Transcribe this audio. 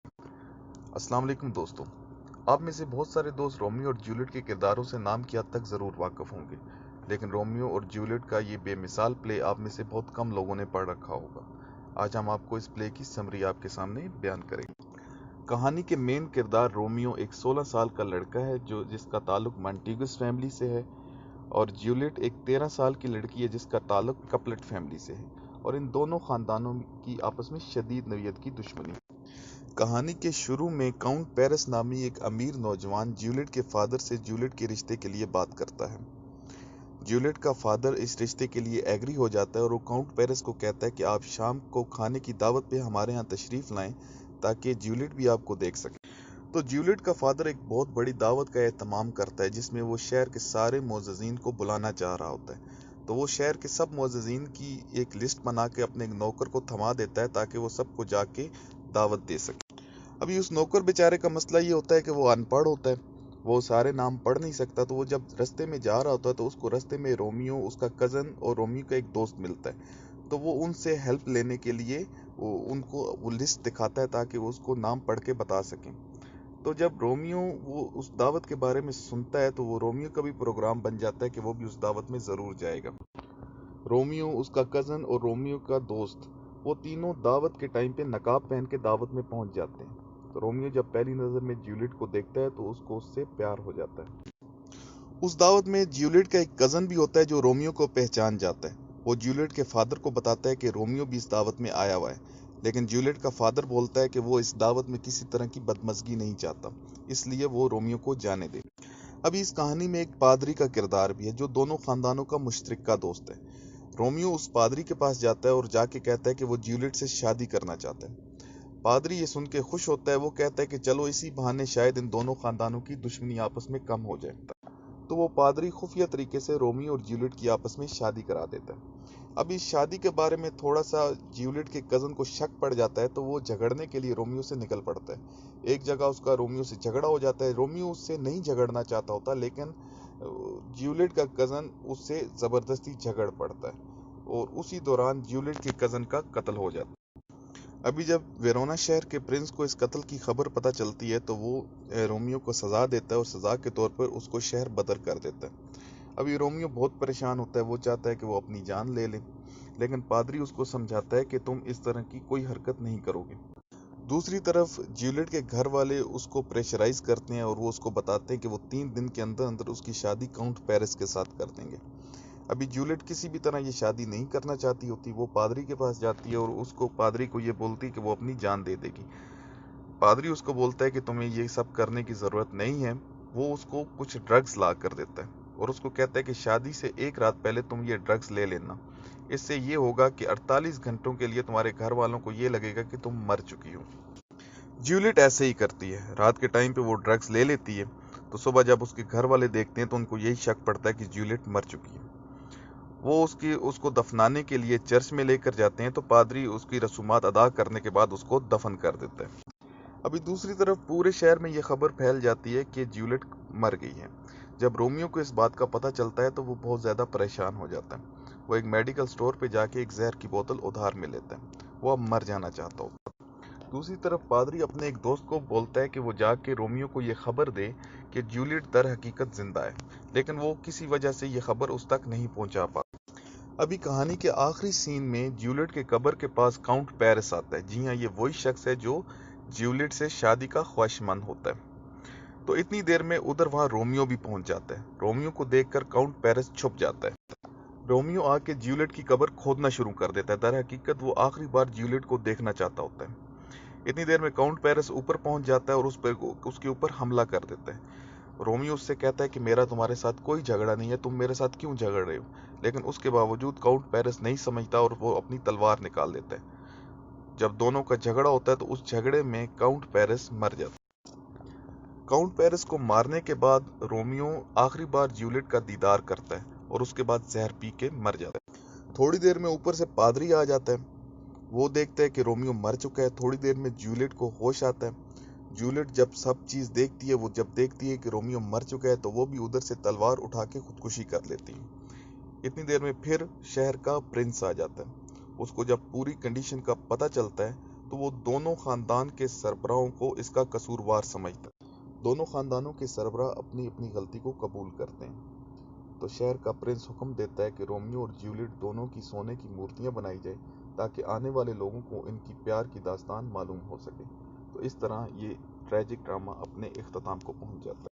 السلام علیکم دوستوں، آپ میں سے بہت سارے دوست رومیو اور جولیٹ کے کرداروں سے نام کی حد تک ضرور واقف ہوں گے، لیکن رومیو اور جولیٹ کا یہ بے مثال پلے آپ میں سے بہت کم لوگوں نے پڑھ رکھا ہوگا۔ آج ہم آپ کو اس پلے کی سمری آپ کے سامنے بیان کریں گے۔ کہانی کے مین کردار رومیو ایک 16 سال کا لڑکا ہے جس کا تعلق مانٹیگوس فیملی سے ہے، اور جولیٹ ایک 13 سال کی لڑکی ہے جس کا تعلق کپلٹ فیملی سے ہے، اور ان دونوں خاندانوں کی آپس میں شدید نوعیت کی دشمنی ہے۔ کہانی کے شروع میں کاؤنٹ پیرس نامی ایک امیر نوجوان جولیٹ کے فادر سے جولیٹ کے رشتے کے لیے بات کرتا ہے۔ جولیٹ کا فادر اس رشتے کے لیے ایگری ہو جاتا ہے اور وہ کاؤنٹ پیرس کو کہتا ہے کہ آپ شام کو کھانے کی دعوت پہ ہمارے ہاں تشریف لائیں تاکہ جولیٹ بھی آپ کو دیکھ سکے۔ تو جولیٹ کا فادر ایک بہت بڑی دعوت کا اہتمام کرتا ہے جس میں وہ شہر کے سارے معززین کو بلانا چاہ رہا ہوتا ہے۔ تو وہ شہر کے سب معززین کی ایک لسٹ بنا کے اپنے نوکر کو تھما دیتا ہے تاکہ وہ سب کو جا کے دعوت دے سکے۔ ابھی اس نوکر بیچارے کا مسئلہ یہ ہوتا ہے کہ وہ ان پڑھ ہوتا ہے، وہ سارے نام پڑھ نہیں سکتا، تو وہ جب رستے میں جا رہا ہوتا ہے تو اس کو رستے میں رومیو، اس کا کزن اور رومیو کا ایک دوست ملتا ہے، تو وہ ان سے ہیلپ لینے کے لیے ان کو وہ لسٹ دکھاتا ہے تاکہ وہ اس کو نام پڑھ کے بتا سکیں۔ تو جب رومیو وہ اس دعوت کے بارے میں سنتا ہے تو وہ رومیو کا بھی پروگرام بن جاتا ہے کہ وہ بھی اس دعوت میں ضرور جائے گا۔ رومیو، اس کا کزن اور رومیو کا دوست، وہ تینوں دعوت کے ٹائم پہ نقاب پہن کے دعوت میں پہنچ جاتے ہیں۔ تو رومیو جب پہلی نظر میں جولیٹ کو دیکھتا ہے تو اس کو اس سے پیار ہو جاتا ہے۔ اس دعوت میں جولیٹ کا ایک کزن بھی ہوتا ہے جو رومیو کو پہچان جاتا ہے۔ وہ جولیٹ کے فادر کو بتاتا ہے کہ رومیو بھی اس دعوت میں آیا ہوا ہے، لیکن جولیٹ کا فادر بولتا ہے کہ وہ اس دعوت میں کسی طرح کی بدمزگی نہیں چاہتا، اس لیے وہ رومیو کو جانے دے۔ ابھی اس کہانی میں ایک پادری کا کردار بھی ہے جو دونوں خاندانوں کا مشترکہ دوست ہے۔ رومیو اس پادری کے پاس جاتا ہے اور جا کے کہتا ہے کہ وہ جولیٹ سے شادی کرنا چاہتا ہے۔ پادری یہ سن کے خوش ہوتا ہے، وہ کہتا ہے کہ چلو اسی بہانے شاید ان دونوں خاندانوں کی دشمنی آپس میں کم ہو جائے۔ تو وہ پادری خفیہ طریقے سے رومیو اور جولیٹ کی آپس میں شادی کرا دیتا ہے۔ اب اس شادی کے بارے میں تھوڑا سا جولیٹ کے کزن کو شک پڑ جاتا ہے تو وہ جھگڑنے کے لیے رومیو سے نکل پڑتا ہے۔ ایک جگہ اس کا رومیو سے جھگڑا ہو جاتا ہے، رومیو اس سے نہیں جھگڑنا چاہتا ہوتا لیکن جولیٹ کا کزن اس سے زبردستی جھگڑ پڑتا ہے اور اسی دوران جولیٹ کے کزن کا قتل ہو جاتا ہے۔ ابھی جب ویرونا شہر کے پرنس کو اس قتل کی خبر پتہ چلتی ہے تو وہ رومیو کو سزا دیتا ہے اور سزا کے طور پر اس کو شہر بدر کر دیتا ہے۔ ابھی رومیو بہت پریشان ہوتا ہے، وہ چاہتا ہے کہ وہ اپنی جان لے لے، لیکن پادری اس کو سمجھاتا ہے کہ تم اس طرح کی کوئی حرکت نہیں کرو گے۔ دوسری طرف جولیٹ کے گھر والے اس کو پریشرائز کرتے ہیں اور وہ اس کو بتاتے ہیں کہ وہ 3 دن کے اندر اندر اس کی شادی کاؤنٹ پیرس کے ساتھ کر دیں گے۔ ابھی جولیٹ کسی بھی طرح یہ شادی نہیں کرنا چاہتی ہوتی، وہ پادری کے پاس جاتی ہے اور پادری کو یہ بولتی کہ وہ اپنی جان دے دے گی۔ پادری اس کو بولتا ہے کہ تمہیں یہ سب کرنے کی ضرورت نہیں ہے۔ وہ اس کو کچھ ڈرگز لا کر دیتا ہے اور اس کو کہتا ہے کہ شادی سے 1 رات پہلے تم یہ ڈرگز لے لینا، اس سے یہ ہوگا کہ 48 گھنٹوں کے لیے تمہارے گھر والوں کو یہ لگے گا کہ تم مر چکی ہو۔ جولیٹ ایسے ہی کرتی ہے، رات کے ٹائم پہ وہ ڈرگز لے لیتی ہے، تو صبح جب اس کے گھر والے دیکھتے ہیں تو ان کو یہی شک پڑتا ہے کہ جولیٹ مر چکی ہے۔ وہ اس کو دفنانے کے لیے چرچ میں لے کر جاتے ہیں، تو پادری اس کی رسومات ادا کرنے کے بعد اس کو دفن کر دیتا ہے۔ ابھی دوسری طرف پورے شہر میں یہ خبر پھیل جاتی ہے کہ جولیٹ مر گئی ہے۔ جب رومیو کو اس بات کا پتہ چلتا ہے تو وہ بہت زیادہ پریشان ہو جاتا ہے۔ وہ ایک میڈیکل سٹور پہ جا کے ایک زہر کی بوتل ادھار میں لیتا ہے، وہ اب مر جانا چاہتا ہوتا ہے۔ دوسری طرف پادری اپنے ایک دوست کو بولتا ہے کہ وہ جا کے رومیو کو یہ خبر دے کہ جولیٹ در حقیقت زندہ ہے، لیکن وہ کسی وجہ سے یہ خبر اس تک نہیں پہنچا پاتا۔ ابھی کہانی کے آخری سین میں جولیٹ کے قبر کے پاس کاؤنٹ پیرس آتا ہے۔ جی ہاں، یہ وہی شخص ہے جو جولیٹ سے شادی کا خواہش مند ہوتا ہے۔ تو اتنی دیر میں ادھر وہاں رومیو بھی پہنچ جاتا ہے۔ رومیو کو دیکھ کر کاؤنٹ پیرس چھپ جاتا ہے۔ رومیو آ کے جولیٹ کی قبر کھودنا شروع کر دیتا ہے، در حقیقت وہ آخری بار جولیٹ کو دیکھنا چاہتا ہوتا ہے۔ اتنی دیر میں کاؤنٹ پیرس اوپر پہنچ جاتا ہے اور اس کے اوپر حملہ کر دیتا ہے۔ رومیو اس سے کہتا ہے کہ میرا تمہارے ساتھ کوئی جھگڑا نہیں ہے، تم میرے ساتھ کیوں جھگڑ رہے ہو؟ لیکن اس کے باوجود کاؤنٹ پیرس نہیں سمجھتا اور وہ اپنی تلوار نکال دیتا ہے۔ جب دونوں کا جھگڑا ہوتا ہے تو اس جھگڑے میں کاؤنٹ پیرس مر جاتا ہے۔ کاؤنٹ پیرس کو مارنے کے بعد رومیو آخری بار جولیٹ کا دیدار کرتا ہے اور اس کے بعد زہر پی کے مر جاتا ہے۔ تھوڑی دیر میں اوپر سے پادری آ جاتا ہے، وہ دیکھتا ہے کہ رومیو مر چکا ہے۔ تھوڑی دیر میں جولیٹ کو ہوش آتا ہے۔ جولیٹ جب سب چیز دیکھتی ہے، وہ جب دیکھتی ہے کہ رومیو مر چکا ہے تو وہ بھی ادھر سے تلوار اٹھا کے خودکشی کر لیتی ہے۔ اتنی دیر میں پھر شہر کا پرنس آ جاتا ہے۔ اس کو جب پوری کنڈیشن کا پتہ چلتا ہے تو وہ دونوں خاندان کے سربراہوں کو اس کا قصوروار سمجھتا ہے۔ دونوں خاندانوں کے سربراہ اپنی اپنی غلطی کو قبول کرتے ہیں، تو شہر کا پرنس حکم دیتا ہے کہ رومیو اور جولیٹ دونوں کی سونے کی مورتیاں بنائی جائیں تاکہ آنے والے لوگوں کو ان کی پیار کی داستان معلوم ہو سکے۔ تو اس طرح یہ ٹریجک ڈرامہ اپنے اختتام کو پہنچ جاتا ہے۔